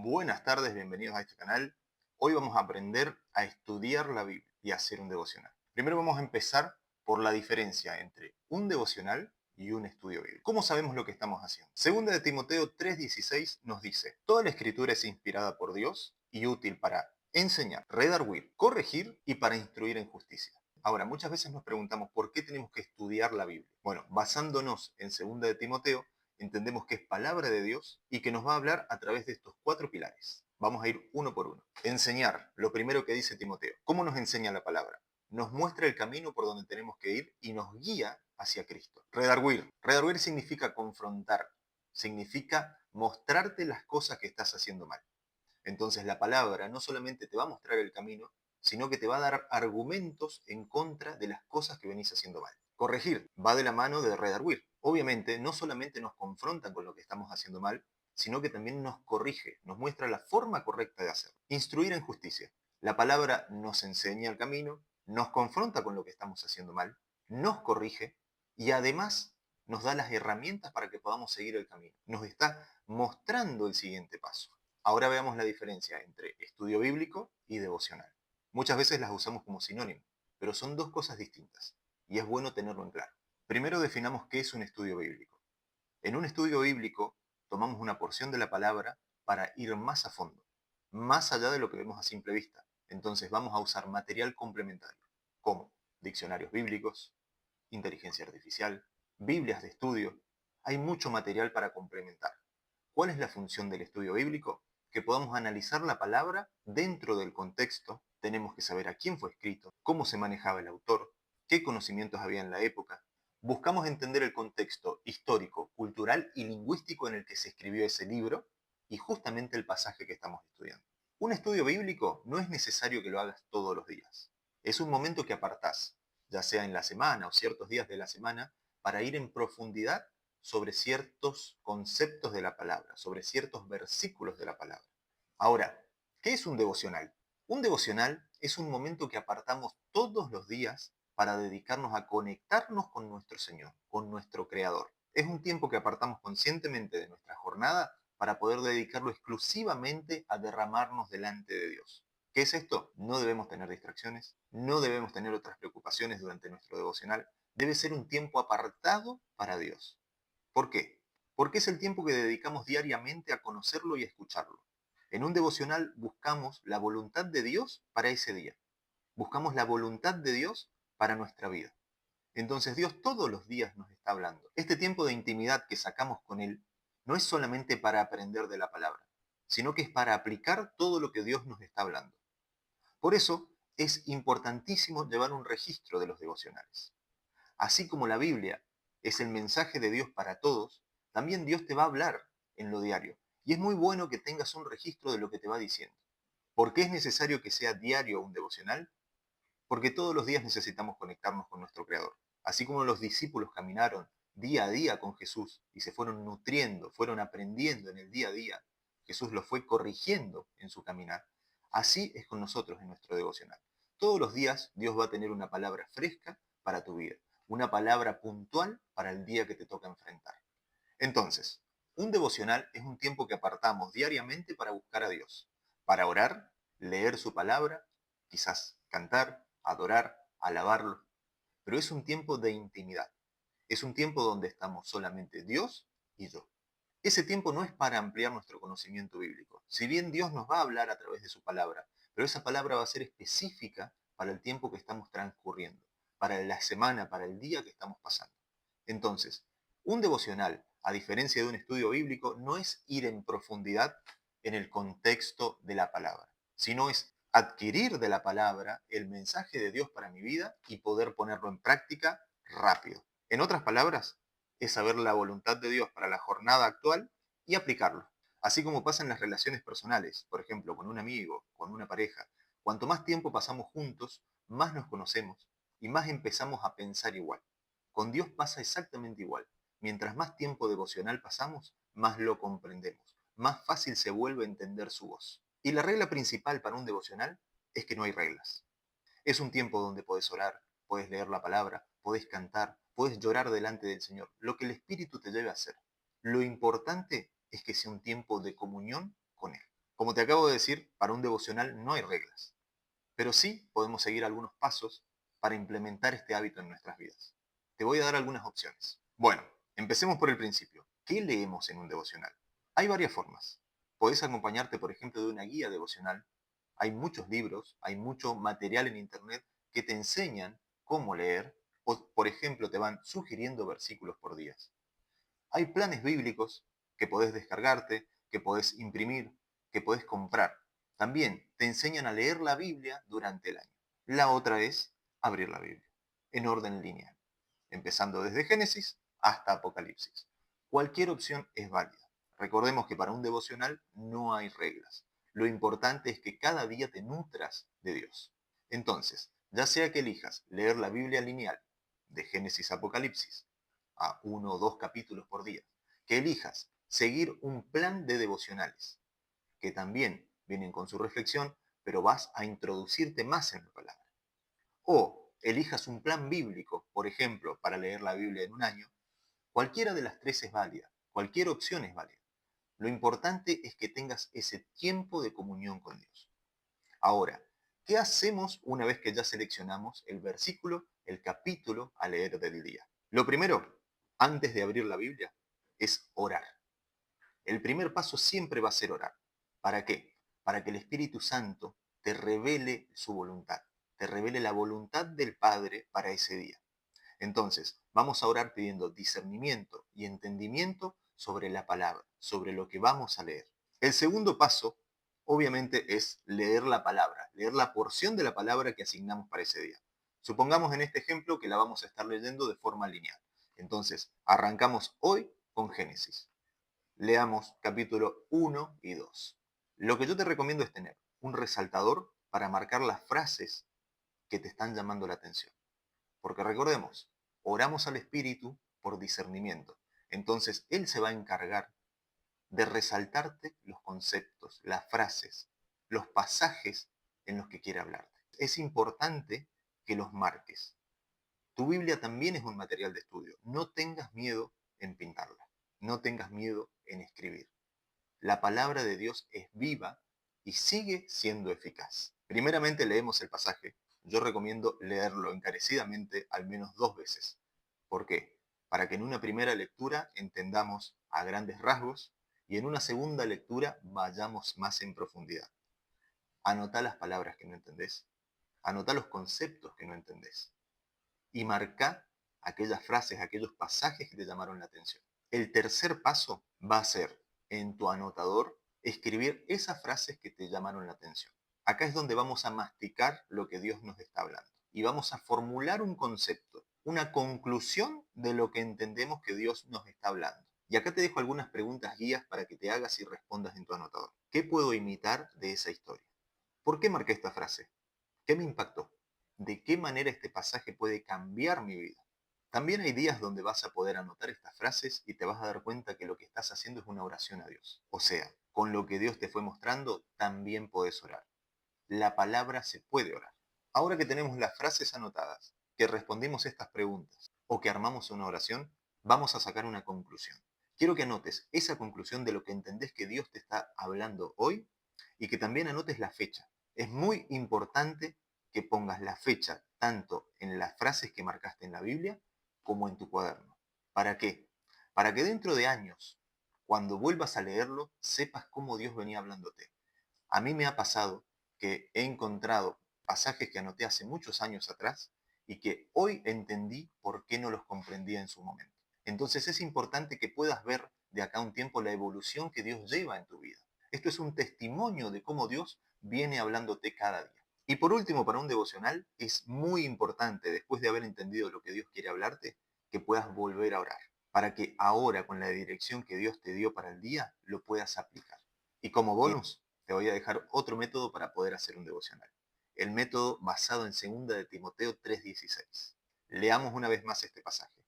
Buenas tardes, bienvenidos a este canal. Hoy vamos a aprender a estudiar la Biblia y a hacer un devocional. Primero vamos a empezar por la diferencia entre un devocional y un estudio bíblico. ¿Cómo sabemos lo que estamos haciendo? Segunda de Timoteo 3:16 nos dice: toda la escritura es inspirada por Dios y útil para enseñar, redarguir, corregir y para instruir en justicia. Ahora, muchas veces nos preguntamos por qué tenemos que estudiar la Biblia. Bueno, basándonos en Segunda de Timoteo, entendemos que es palabra de Dios y que nos va a hablar a través de estos cuatro pilares. Vamos a ir uno por uno. Enseñar, lo primero que dice Timoteo. ¿Cómo nos enseña la palabra? Nos muestra el camino por donde tenemos que ir y nos guía hacia Cristo. Redarguir. Redarguir significa confrontar, significa mostrarte las cosas que estás haciendo mal. Entonces la palabra no solamente te va a mostrar el camino, sino que te va a dar argumentos en contra de las cosas que venís haciendo mal. Corregir va de la mano de redarguir. Obviamente no solamente nos confronta con lo que estamos haciendo mal, sino que también nos corrige, nos muestra la forma correcta de hacerlo. Instruir en justicia. La palabra nos enseña el camino, nos confronta con lo que estamos haciendo mal, nos corrige y además nos da las herramientas para que podamos seguir el camino. Nos está mostrando el siguiente paso. Ahora veamos la diferencia entre estudio bíblico y devocional. Muchas veces las usamos como sinónimo, pero son dos cosas distintas y es bueno tenerlo en claro. Primero definamos qué es un estudio bíblico. En un estudio bíblico tomamos una porción de la palabra para ir más a fondo, más allá de lo que vemos a simple vista. Entonces vamos a usar material complementario, como diccionarios bíblicos, inteligencia artificial, Biblias de estudio. Hay mucho material para complementar. ¿Cuál es la función del estudio bíblico? Que podamos analizar la palabra dentro del contexto. Tenemos que saber a quién fue escrito, cómo se manejaba el autor, qué conocimientos había en la época. Buscamos entender el contexto histórico, cultural y lingüístico en el que se escribió ese libro y justamente el pasaje que estamos estudiando. Un estudio bíblico no es necesario que lo hagas todos los días. Es un momento que apartás, ya sea en la semana o ciertos días de la semana, para ir en profundidad sobre ciertos conceptos de la palabra, sobre ciertos versículos de la palabra. Ahora, ¿qué es un devocional? Un devocional es un momento que apartamos todos los días para dedicarnos a conectarnos con nuestro Señor, con nuestro Creador. Es un tiempo que apartamos conscientemente de nuestra jornada para poder dedicarlo exclusivamente a derramarnos delante de Dios. ¿Qué es esto? No debemos tener distracciones, no debemos tener otras preocupaciones durante nuestro devocional. Debe ser un tiempo apartado para Dios. ¿Por qué? Porque es el tiempo que dedicamos diariamente a conocerlo y a escucharlo. En un devocional buscamos la voluntad de Dios para ese día. Buscamos la voluntad de Dios para nuestra vida. Entonces Dios todos los días nos está hablando. Este tiempo de intimidad que sacamos con Él no es solamente para aprender de la palabra, sino que es para aplicar todo lo que Dios nos está hablando. Por eso es importantísimo llevar un registro de los devocionales. Así como la Biblia es el mensaje de Dios para todos, también Dios te va a hablar en lo diario. Y es muy bueno que tengas un registro de lo que te va diciendo. ¿Por qué es necesario que sea diario un devocional? Porque todos los días necesitamos conectarnos con nuestro Creador. Así como los discípulos caminaron día a día con Jesús y se fueron nutriendo, fueron aprendiendo en el día a día, Jesús los fue corrigiendo en su caminar. Así es con nosotros en nuestro devocional. Todos los días Dios va a tener una palabra fresca para tu vida, una palabra puntual para el día que te toca enfrentar. Entonces, un devocional es un tiempo que apartamos diariamente para buscar a Dios, para orar, leer su palabra, quizás cantar, adorar, alabarlo, pero es un tiempo de intimidad. Es un tiempo donde estamos solamente Dios y yo. Ese tiempo no es para ampliar nuestro conocimiento bíblico. Si bien Dios nos va a hablar a través de su palabra, pero esa palabra va a ser específica para el tiempo que estamos transcurriendo, para la semana, para el día que estamos pasando. Entonces, un devocional, a diferencia de un estudio bíblico, no es ir en profundidad en el contexto de la palabra, sino es adquirir de la palabra el mensaje de Dios para mi vida y poder ponerlo en práctica rápido. En otras palabras, es saber la voluntad de Dios para la jornada actual y aplicarlo. Así como pasa en las relaciones personales, por ejemplo, con un amigo, con una pareja. Cuanto más tiempo pasamos juntos, más nos conocemos y más empezamos a pensar igual. Con Dios pasa exactamente igual. Mientras más tiempo devocional pasamos, más lo comprendemos, más fácil se vuelve a entender su voz. Y la regla principal para un devocional es que no hay reglas. Es un tiempo donde podés orar, podés leer la palabra, podés cantar, podés llorar delante del Señor, lo que el Espíritu te lleve a hacer. Lo importante es que sea un tiempo de comunión con Él. Como te acabo de decir, para un devocional no hay reglas, pero sí podemos seguir algunos pasos para implementar este hábito en nuestras vidas. Te voy a dar algunas opciones. Bueno, empecemos por el principio. ¿Qué leemos en un devocional? Hay varias formas. Podés acompañarte, por ejemplo, de una guía devocional. Hay muchos libros, hay mucho material en internet que te enseñan cómo leer o, por ejemplo, te van sugiriendo versículos por días. Hay planes bíblicos que podés descargarte, que podés imprimir, que podés comprar. También te enseñan a leer la Biblia durante el año. La otra es abrir la Biblia en orden lineal, empezando desde Génesis hasta Apocalipsis. Cualquier opción es válida. Recordemos que para un devocional no hay reglas. Lo importante es que cada día te nutras de Dios. Entonces, ya sea que elijas leer la Biblia lineal de Génesis a Apocalipsis, a uno o dos capítulos por día, que elijas seguir un plan de devocionales, que también vienen con su reflexión, pero vas a introducirte más en la palabra. O elijas un plan bíblico, por ejemplo, para leer la Biblia en un año. Cualquiera de las tres es válida, cualquier opción es válida. Lo importante es que tengas ese tiempo de comunión con Dios. Ahora, ¿qué hacemos una vez que ya seleccionamos el versículo, el capítulo a leer del día? Lo primero, antes de abrir la Biblia, es orar. El primer paso siempre va a ser orar. ¿Para qué? Para que el Espíritu Santo te revele su voluntad, te revele la voluntad del Padre para ese día. Entonces, vamos a orar pidiendo discernimiento y entendimiento sobre la palabra, sobre lo que vamos a leer. El segundo paso, obviamente, es leer la palabra, leer la porción de la palabra que asignamos para ese día. Supongamos en este ejemplo que la vamos a estar leyendo de forma lineal. Entonces, arrancamos hoy con Génesis. Leamos capítulo 1 y 2. Lo que yo te recomiendo es tener un resaltador para marcar las frases que te están llamando la atención. Porque recordemos, oramos al Espíritu por discernimiento. Entonces, Él se va a encargar de resaltarte los conceptos, las frases, los pasajes en los que quiere hablarte. Es importante que los marques. Tu Biblia también es un material de estudio. No tengas miedo en pintarla. No tengas miedo en escribir. La palabra de Dios es viva y sigue siendo eficaz. Primeramente leemos el pasaje. Yo recomiendo leerlo encarecidamente al menos 2 veces. ¿Por qué? Para que en una primera lectura entendamos a grandes rasgos y en una segunda lectura vayamos más en profundidad. Anotá las palabras que no entendés. Anotá los conceptos que no entendés. Y marcá aquellas frases, aquellos pasajes que te llamaron la atención. El tercer paso va a ser, en tu anotador, escribir esas frases que te llamaron la atención. Acá es donde vamos a masticar lo que Dios nos está hablando. Y vamos a formular un concepto, una conclusión de lo que entendemos que Dios nos está hablando. Y acá te dejo algunas preguntas guías para que te hagas y respondas en tu anotador. ¿Qué puedo imitar de esa historia? ¿Por qué marqué esta frase? ¿Qué me impactó? ¿De qué manera este pasaje puede cambiar mi vida? También hay días donde vas a poder anotar estas frases y te vas a dar cuenta que lo que estás haciendo es una oración a Dios. O sea, con lo que Dios te fue mostrando, también podés orar. La palabra se puede orar. Ahora que tenemos las frases anotadas, que respondimos estas preguntas o que armamos una oración, vamos a sacar una conclusión. Quiero que anotes esa conclusión de lo que entendés que Dios te está hablando hoy y que también anotes la fecha. Es muy importante que pongas la fecha tanto en las frases que marcaste en la Biblia como en tu cuaderno. ¿Para qué? Para que dentro de años, cuando vuelvas a leerlo, sepas cómo Dios venía hablándote. A mí me ha pasado que he encontrado pasajes que anoté hace muchos años atrás y que hoy entendí por qué no los comprendía en su momento. Entonces es importante que puedas ver de acá a un tiempo la evolución que Dios lleva en tu vida. Esto es un testimonio de cómo Dios viene hablándote cada día. Y por último, para un devocional, es muy importante, después de haber entendido lo que Dios quiere hablarte, que puedas volver a orar, para que ahora, con la dirección que Dios te dio para el día, lo puedas aplicar. Y como bonus, te voy a dejar otro método para poder hacer un devocional. El método basado en 2 de Timoteo 3:16. Leamos una vez más este pasaje.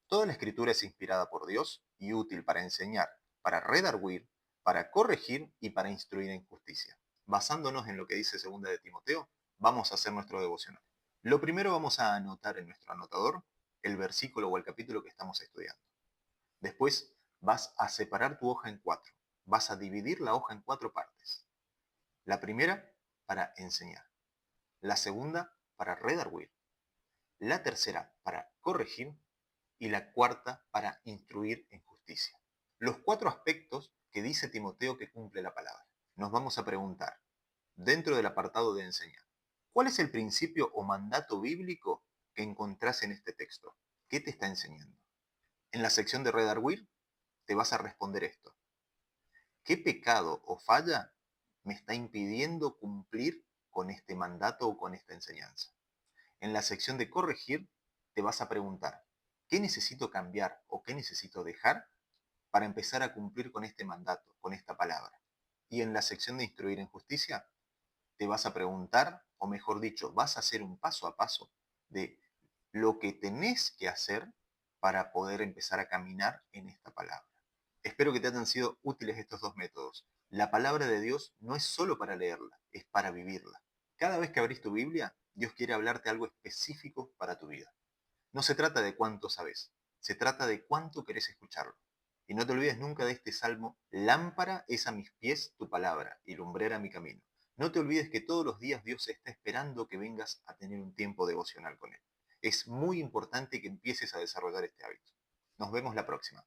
Toda la escritura es inspirada por Dios y útil para enseñar, para redarguir, para corregir y para instruir en justicia. Basándonos en lo que dice 2 de Timoteo, vamos a hacer nuestro devocional. Lo primero vamos a anotar en nuestro anotador el versículo o el capítulo que estamos estudiando. Después vas a separar tu hoja en 4. vas a dividir la hoja en 4 partes. La primera, para enseñar. La segunda, para redarguir. La tercera, para corregir. Y la cuarta, para instruir en justicia. Los 4 aspectos que dice Timoteo que cumple la palabra. Nos vamos a preguntar, dentro del apartado de enseñar, ¿cuál es el principio o mandato bíblico que encontrás en este texto? ¿Qué te está enseñando? En la sección de redarguir, te vas a responder esto. ¿Qué pecado o falla me está impidiendo cumplir con este mandato o con esta enseñanza? En la sección de corregir, te vas a preguntar, ¿qué necesito cambiar o qué necesito dejar para empezar a cumplir con este mandato, con esta palabra? Y en la sección de instruir en justicia, te vas a preguntar, o mejor dicho, vas a hacer un paso a paso de lo que tenés que hacer para poder empezar a caminar en esta palabra. Espero que te hayan sido útiles estos 2 métodos. La palabra de Dios no es solo para leerla, es para vivirla. Cada vez que abrís tu Biblia, Dios quiere hablarte algo específico para tu vida. No se trata de cuánto sabes, se trata de cuánto querés escucharlo. Y no te olvides nunca de este salmo: lámpara es a mis pies tu palabra y lumbrera mi camino. No te olvides que todos los días Dios está esperando que vengas a tener un tiempo devocional con Él. Es muy importante que empieces a desarrollar este hábito. Nos vemos la próxima.